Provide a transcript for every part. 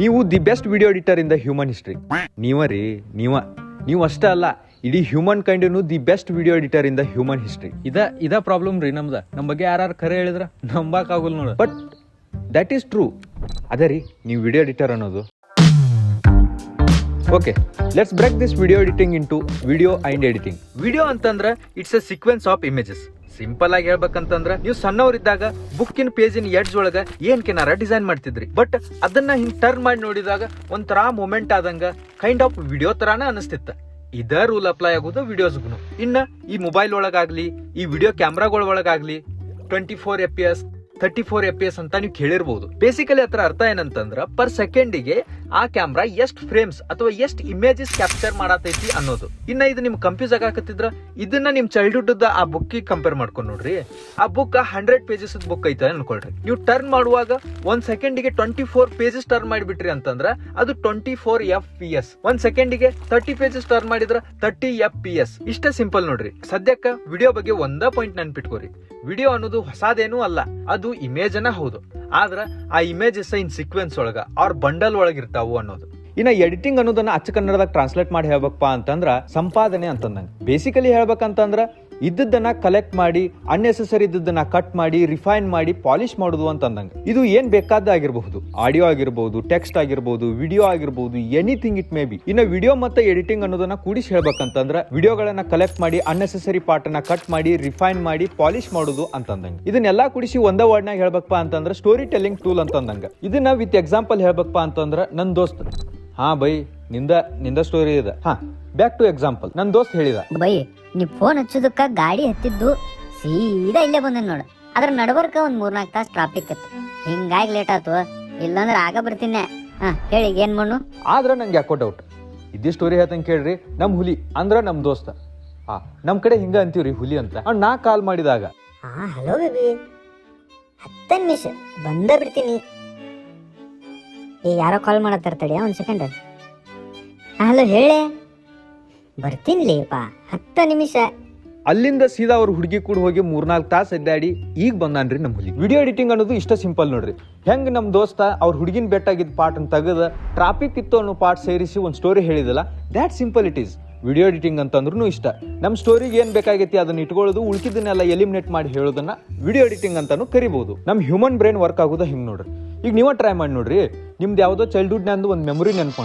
ನೀವು the best video editor in the human history. ನೀವು ಅಷ್ಟೇ ಅಲ್ಲ, ಇಡೀ human kind the best video editor in the human history. ಇದ ಪ್ರಾಬ್ಲಮ್ ರೀ ನಮ್ದ. ನಮ್ಮ ಬಗ್ಗೆ ಯಾರು ಖರೆ ಹೇಳಿದ್ರ ನಂಬಕ್ ಆಗುಲ್ ನೋಡ. But that is true. ಅದೇ ರೀ ನೀವು ವಿಡಿಯೋ ಎಡಿಟರ್ ಅನ್ನೋದು. Okay, let's break this video editing into video and editing. Video ಅಂತಂದ್ರೆ it's a sequence of images. Simple ಆಗಿ ಹೇಳ್ಬೇಕಂತಂದ್ರ, ನೀವು ಸಣ್ಣವರಿದ್ದಾಗ ಬುಕ್ಕಿನ ಪೇಜಿನ ಎಡ್ಜ್ ಒಳಗ ಏನ್ಕೆನಾರ ಡಿಸೈನ್ ಮಾಡ್ತಿದ್ರಿ. ಬಟ್ ಅದನ್ನ ಹಿಂಗ್ ಟರ್ನ್ ಮಾಡಿ ನೋಡಿದಾಗ ಒಂಥರ ಮೂಮೆಂಟ್ ಆದಂಗ ಕೈಂಡ್ ಆಫ್ ವಿಡಿಯೋ ತರಾನ ಅನಿಸ್ತಿತ್ತ. ಇದ ರೂಲ್ ಅಪ್ಲೈ ಆಗೋದು ವಿಡಿಯೋಸ್ಗೂ. ಇನ್ನ ಈ ಮೊಬೈಲ್ ಒಳಗಾಗ್ಲಿ, ಈ ವಿಡಿಯೋ ಕ್ಯಾಮ್ರಾಗಳ ಒಳಗಾಗ್ಲಿ 24 FPS 34 FPS ಅಂತ ನೀವು ಕೇಳಿರ್ಬಹುದು. ಬೇಸಿಕಲಿ ಅದರ ಅರ್ಥ ಏನಂತಂದ್ರ, ಪರ್ ಸೆಕೆಂಡಿಗೆ ಆ ಕ್ಯಾಮ್ರಾ ಎಷ್ಟು ಫ್ರೇಮ್ಸ್ ಅಥವಾ ಎಷ್ಟು ಇಮೇಜಸ್ ಕ್ಯಾಪ್ಚರ್ ಮಾಡತೈತಿ ಅನ್ನೋದು. ಇನ್ನ ಇದು ನಿಮ್ ಕನ್ಫ್ಯೂಸ್ ಆಗಾಕತ್ತಿದ್ರ, ಇದನ್ನ ನಿಮ್ ಚೈಲ್ಡ್ಹುಡ್ ಆ ಬುಕ್ ಕಂಪೇರ್ ಮಾಡ್ಕೊಂಡ್ ನೋಡ್ರಿ. ಆ ಬುಕ್ 100 ಪೇಜಸ್ ಬುಕ್ ಐತೆ ಅನ್ಕೊಳ್ರಿ. ನೀವು ಟರ್ನ್ ಮಾಡುವಾಗ 1 ಸೆಕೆಂಡಿಗೆ 24 ಪೇಜಸ್ ಟರ್ನ್ ಮಾಡಿಬಿಟ್ರಿ ಅಂತಂದ್ರ ಅದು 24 FPS. 1 ಸೆಕೆಂಡಿಗೆ 30 ಪೇಜಸ್ ಟರ್ನ್ ಮಾಡಿದ್ರ 30 FPS. ಇಷ್ಟೇ ಸಿಂಪಲ್ ನೋಡ್ರಿ. ಸದ್ಯಕ್ಕ ವಿಡಿಯೋ ಬಗ್ಗೆ ಒಂದ ಪಾಯಿಂಟ್ ನೆನ್ಪಿಟ್ಕೋರಿ. ವಿಡಿಯೋ ಅನ್ನೋದು ಹೊಸದೇನೂ ಅಲ್ಲ, ಅದು ಇಮೇಜ್ ಅನ್ನ ಹೌದು. ಆದ್ರ ಆ ಇಮೇಜಸ್ ಇನ್ ಸೀಕ್ವೆನ್ಸ್ ಒಳಗ ಅವ್ರ ಬಂಡಲ್ ಒಳಗ ಇರ್ತಾವು ಅನ್ನೋದು. ಇನ್ನ ಎಡಿಟಿಂಗ್ ಅನ್ನೋದನ್ನ ಅಚ್ಚ ಕನ್ನಡದಾಗ ಟ್ರಾನ್ಸ್ಲೇಟ್ ಮಾಡಿ ಹೇಳ್ಬೇಕಪ್ಪ ಅಂತಂದ್ರ ಸಂಪಾದನೆ ಅಂತಂದಂಗ. ಬೇಸಿಕಲಿ ಹೇಳ್ಬೇಕಂತಂದ್ರ ಇದ್ದದನ್ನ ಕಲೆಕ್ಟ್ ಮಾಡಿ, ಅನ್ನೆಸೆಸರಿ ಇದ್ದದನ್ನ ಕಟ್ ಮಾಡಿ, ರಿಫೈನ್ ಮಾಡಿ, ಪಾಲಿಶ್ ಮಾಡುದು ಅಂತಂದಂಗ. ಇದು ಏನ್ ಬೇಕಾದ ಆಗಿರಬಹುದು. ಆಡಿಯೋ ಆಗಿರ್ಬಹುದು, ಟೆಕ್ಸ್ಟ್ ಆಗಿರ್ಬಹುದು, ವಿಡಿಯೋ ಆಗಿರ್ಬಹುದು, ಎನಿಥಿಂಗ್ ಇಟ್ ಮೇ ಬಿ. ಇನ್ನ ವಿಡಿಯೋ ಮತ್ತೆ ಎಡಿಟಿಂಗ್ ಅನ್ನೋದನ್ನ ಕೂಡಿಸಿ ಹೇಳ್ಬೇಕಂತಂದ್ರ ವಿಡಿಯೋಗಳನ್ನ ಕಲೆಕ್ಟ್ ಮಾಡಿ, ಅನ್ನೆಸೆಸರಿ ಪಾರ್ಟ್ ಅನ್ನ ಕಟ್ ಮಾಡಿ, ರಿಫೈನ್ ಮಾಡಿ, ಪಾಲಿಶ್ ಮಾಡುದು ಅಂತಂದಂಗ. ಇದನ್ನೆಲ್ಲಾ ಕೂಡಿಸಿ ಒಂದ ವರ್ಡ್ ನಾಗ ಹೇಳ್ಬೇಕಪ್ಪ ಅಂತಂದ್ರ ಸ್ಟೋರಿ ಟೆಲ್ಲಿಂಗ್ ಟೂಲ್ ಅಂತಂದಂಗ. ಇದನ್ನ ವಿತ್ ಎಕ್ಸಾಂಪಲ್ ಹೇಳ್ಬೇಕಪ್ಪ ಅಂತಂದ್ರ, ನನ್ ದೋಸ್ತ್ ಬೈ ನಿಂದ ಸ್ಟೋರಿ ಇದೆ. Back to example. ನನ್ ದೋಸ್ತ್ ಹೇಳಿದ, ಬೈ ನೀ ಫೋನ್ ಹಚ್ಚೋದಕ್ಕ ಗಾಡಿ ಹತ್ತಿದ್ದು ಸೀದಾ ಇಲ್ಲೇ ಬಂದ ನೋಡ. ಅದ್ರ ನಡಬರ್ಕ ಒಂದ್ 3-4 ತಾಸ್ ಟ್ರಾಫಿಕ್ ಇತ್ತು, ಹಿಂಗಾಗಿ ಲೇಟ್ ಆತು. ಇಲ್ಲಾಂದ್ರೆ ಆಗ ಬರ್ತೀನಿ. ಹೇಳಿ ಏನ್ ಮಾಡು. ಆದ್ರ ನಂಗೆ ಯಾಕೋ ಡೌಟ್. ಇದೇ ಸ್ಟೋರಿ ಹೇಳ್ತಂಗ ಕೇಳ್ರಿ. ನಮ್ ಹುಲಿ ಅಂದ್ರ ನಮ್ ದೋಸ್ತ. ನಮ್ ಕಡೆ ಹಿಂಗ ಅಂತೀವ್ರಿ ಹುಲಿ ಅಂತ. ನಾ ಕಾಲ್ ಮಾಡಿದಾಗ, ಹಲೋ ಬೇಬಿ, 10 ನಿಮಿಷ ಬಂದ ಬಿಡ್ತೀನಿ. ಯಾರೋ ಕಾಲ್ ಮಾಡತ್ತಾರ, ಒಂದ್ ಸೆಕೆಂಡ್. ಹಲೋ ಹೇಳೆ, ಬರ್ತೀನಿಲೇಪ 10 ನಿಮಿಷ. ಅಲ್ಲಿಂದ ಸೀದಾ ಅವ್ರ ಹುಡುಗಿ ಕೂಡ ಹೋಗಿ 3-4 ತಾಸ್ ಅಡ್ಡಾಡಿ ಈಗ ಬಂದಾನ್ರಿ ನಮ್ ಹುಲಿ. ವಿಡಿಯೋ ಎಡಿಟಿಂಗ್ ಅನ್ನೋದು ಇಷ್ಟ ಸಿಂಪಲ್ ನೋಡ್ರಿ. ಹೆಂಗ್ ನಮ್ ದೋಸ್ತ ಅವ್ರ ಹುಡುಗಿನ ಬೆಟ್ಟಾಗಿದ್ದ ಪಾರ್ಟ್ ಅನ್ನು ತೆಗೆದ ಟ್ರಾಫಿಕ್ ಇತ್ತು ಅನ್ನೋ ಪಾರ್ಟ್ ಸೇರಿಸಿ ಒಂದ್ ಸ್ಟೋರಿ ಹೇಳಿದಲ್ಲ, that simple it is. Video editing ಅಂತಂದ್ರೂ ಇಷ್ಟ. ನಮ್ ಸ್ಟೋರಿಗೆ ಏನ್ ಬೇಕಾಗೈತಿ ಅದನ್ನ ಇಟ್ಕೊಳ್ಳೋದು, ಉಳ್ಕಿದನ್ನೆಲ್ಲ ಎಲಿಮಿನೇಟ್ ಮಾಡಿ ಹೇಳೋದನ್ನ ವಿಡಿಯೋ ಎಡಿಟಿಂಗ್ ಅಂತಾನು ಕರಿಬಹುದು. ನಮ್ ಹ್ಯೂಮನ್ ಬ್ರೈನ್ ವರ್ಕ್ ಆಗೋದ ಹಿಂಗ್ ನೋಡ್ರಿ. ಈಗ ನೀವ ಟ್ರೈ ಮಾಡಿ ನೋಡ್ರಿ. ನಿಮ್ದು ಯಾವ್ದೋ ಚೈಲ್ಡ್ಹುಡ್ ನಂದು ಒಂದ್ ಮೆಮೊರಿ ನೆನಪು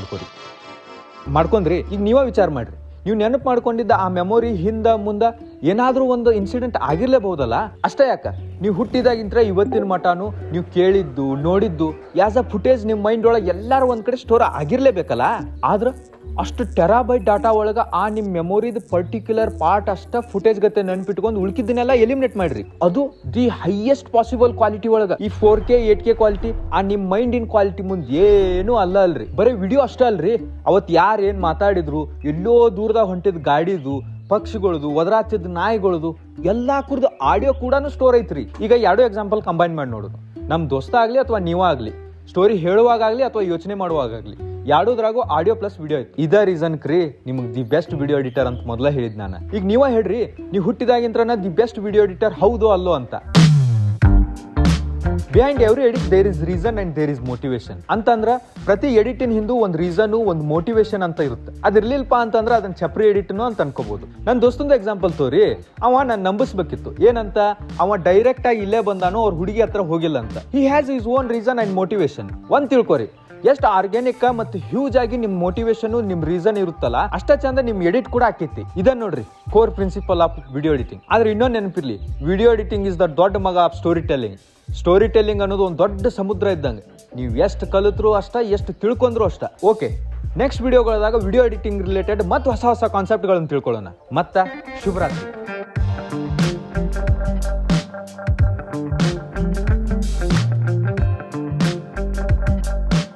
ಮಾಡ್ಕೊಂಡ್ರಿ. ಈಗ ನೀವ ವಿಚಾರ ಮಾಡ್ರಿ, ನೀವು ನೆನಪು ಮಾಡ್ಕೊಂಡಿದ್ದ ಆ ಮೆಮೊರಿ ಹಿಂದ ಮುಂದ ಏನಾದ್ರೂ ಒಂದು ಇನ್ಸಿಡೆಂಟ್ ಆಗಿರ್ಲೇಬಹುದಲ್ಲ. ಅಷ್ಟೇ ಯಾಕ, ನೀವು ಹುಟ್ಟಿದಾಗಿಂತ್ರ ಇವತ್ತಿನ ಮಟಾನು ನೀವು ಕೇಳಿದ್ದು ನೋಡಿದ್ದು ಆಸ್ ಅ ಫುಟೇಜ್ ನಿಮ್ ಮೈಂಡ್ ಒಳಗೆ ಎಲ್ಲಾರು ಒಂದ್ ಕಡೆ ಸ್ಟೋರ್ ಆಗಿರ್ಲೇಬೇಕಲ್ಲ. ಆದ್ರ ಅಷ್ಟು ಟೆರಾಬೈಟ್ ಡಾಟಾ ಒಳಗ ಆ ನಿಮ್ ಮೆಮೊರಿದ ಪರ್ಟಿಕ್ಯುಲರ್ ಪಾರ್ಟ್ ಅಷ್ಟ ಫುಟೇಜ್ ಗತೆ ನೆನ್ಪಿಟ್ಕೊಂಡು ಉಳ್ಕಿದ್ದನ್ನೆಲ್ಲ ಎಲಿಮಿನೇಟ್ ಮಾಡ್ರಿ. ಅದು ದಿ ಹೈಯೆಸ್ಟ್ ಪಾಸಿಬಲ್ ಕ್ವಾಲಿಟಿ ಒಳಗ. ಈ 4K 8K ಕ್ವಾಲಿಟಿ ಆ ನಿಮ್ ಮೈಂಡ್ ಇನ್ ಕ್ವಾಲಿಟಿ ಮುಂದೆ ಏನು ಅಲ್ರಿ. ಬರೀ ವಿಡಿಯೋ ಅಷ್ಟ ಅಲ್ರಿ, ಅವತ್ ಯಾರು ಏನ್ ಮಾತಾಡಿದ್ರು, ಎಲ್ಲೋ ದೂರದಾಗ ಹೊಂಟಿದ್ ಗಾಡಿದು, ಪಕ್ಷಿಗಳದು, ಒದರಾತಿದ್ ನಾಯಿಗಳದು ಎಲ್ಲಾ ಕುರ್ದು ಆಡಿಯೋ ಕೂಡ ಸ್ಟೋರ್ ಐತ್ರಿ. ಈಗ 2 ಎಕ್ಸಾಂಪಲ್ ಕಂಬೈನ್ ಮಾಡಿ ನೋಡುದು. ನಮ್ ದೋಸ್ತ ಆಗ್ಲಿ ಅಥವಾ ನೀವ ಆಗ್ಲಿ, ಸ್ಟೋರಿ ಹೇಳುವಾಗಲಿ ಅಥವಾ ಯೋಚನೆ ಮಾಡುವಾಗಲಿ, ಯಾಡೋದ್ರಾಗೂ ಆಡಿಯೋ ಪ್ಲಸ್ ವಿಡಿಯೋ ಐತಿ. ಇದ ರೀಸನ್ ಕ್ರೀ ನಿಮ್ಗೆ ದಿ ಬೆಸ್ಟ್ ವಿಡಿಯೋ ಎಡಿಟರ್ ಅಂತ ಮೊದಲ ಹೇಳಿದ್ ನಾನು. ಈಗ ನೀವ ಹೇಳ್ರಿ, ನೀವು ಹುಟ್ಟಿದಾಗಿಂತ್ರನ ದಿ ಬೆಸ್ಟ್ ವಿಡಿಯೋ ಎಡಿಟರ್ ಹೌದು ಅಲ್ಲೋ ಅಂತ. Behind every edit there is reason and there is motivation ಅಂತಂದ್ರ, ಪ್ರತಿ ಎಡಿಟಿನ್ ಹಿಂದೂ ಒಂದ್ ರೀಸನ್, ಒಂದ್ ಮೋಟಿವೇಶನ್ ಅಂತ ಇರುತ್ತೆ. ಅದಿರ್ಲಿಲ್ಪ ಅಂತಂದ್ರ ಅದನ್ನ ಚಪ್ರಿ ಎಡಿಟ್ನು ಅಂತ ಅನ್ಕೋಬಹುದು. ನನ್ ದೋಸ್ತಂದು ಎಕ್ಸಾಂಪಲ್ ತೋರಿ. ಅವ ನಾನು ನಂಬಿಸ್ಬೇಕಿತ್ತು. ಏನಂತ? ಅವ ಡೈರೆಕ್ಟ್ ಆಗಿ ಇಲ್ಲೇ ಬಂದಾನು, ಅವ್ರ ಹುಡುಗಿ ಹತ್ರ ಹೋಗಿಲ್ಲ ಅಂತ. He has his own reason and motivation. ಒಂದ್ ತಿಳ್ಕೊರಿ, ಎಷ್ಟು ಆರ್ಗ್ಯಾನಿಕ್ ಮತ್ತು ಹ್ಯೂಜ್ ಆಗಿ ನಿಮ್ ಮೋಟಿವೇಶನ್, ನಿಮ್ ರೀಸನ್ ಇರುತ್ತಲ್ಲ, ಅಷ್ಟ ಚಂದ ನಿಮ್ ಎಡಿಟ್ ಕೂಡ ಆಕೈತಿ. ಇದನ್ನ ನೋಡ್ರಿ core principle of video editing. ಆದ್ರೆ ಇನ್ನೊಂದು ನೆನಪಿರ್ಲಿ, ವಿಡಿಯೋ ಎಡಿಟಿಂಗ್ ಇಸ್ ದ ದೊಡ್ಡ ಮಗ of storytelling. Storytelling ಅನ್ನೋದು ಒಂದು ದೊಡ್ಡ ಸಮುದ್ರ ಇದ್ದಂಗೆ. ನೀವು ಎಷ್ಟು ಕಲಿತ್ರು ಅಷ್ಟ, ಎಷ್ಟು ತಿಳ್ಕೊಂಡ್ರು ಅಷ್ಟ. ಓಕೆ, ನೆಕ್ಸ್ಟ್ ವಿಡಿಯೋಗಳಾದಾಗ ವಿಡಿಯೋ ಎಡಿಟಿಂಗ್ ರಿಲೇಟೆಡ್ ಮತ್ತೆ ಹೊಸ ಕಾನ್ಸೆಪ್ಟ್ಗಳನ್ನು ತಿಳ್ಕೊಳ್ಳೋಣ. ಮತ್ತ ಶುಭರಾತ್ರಿ.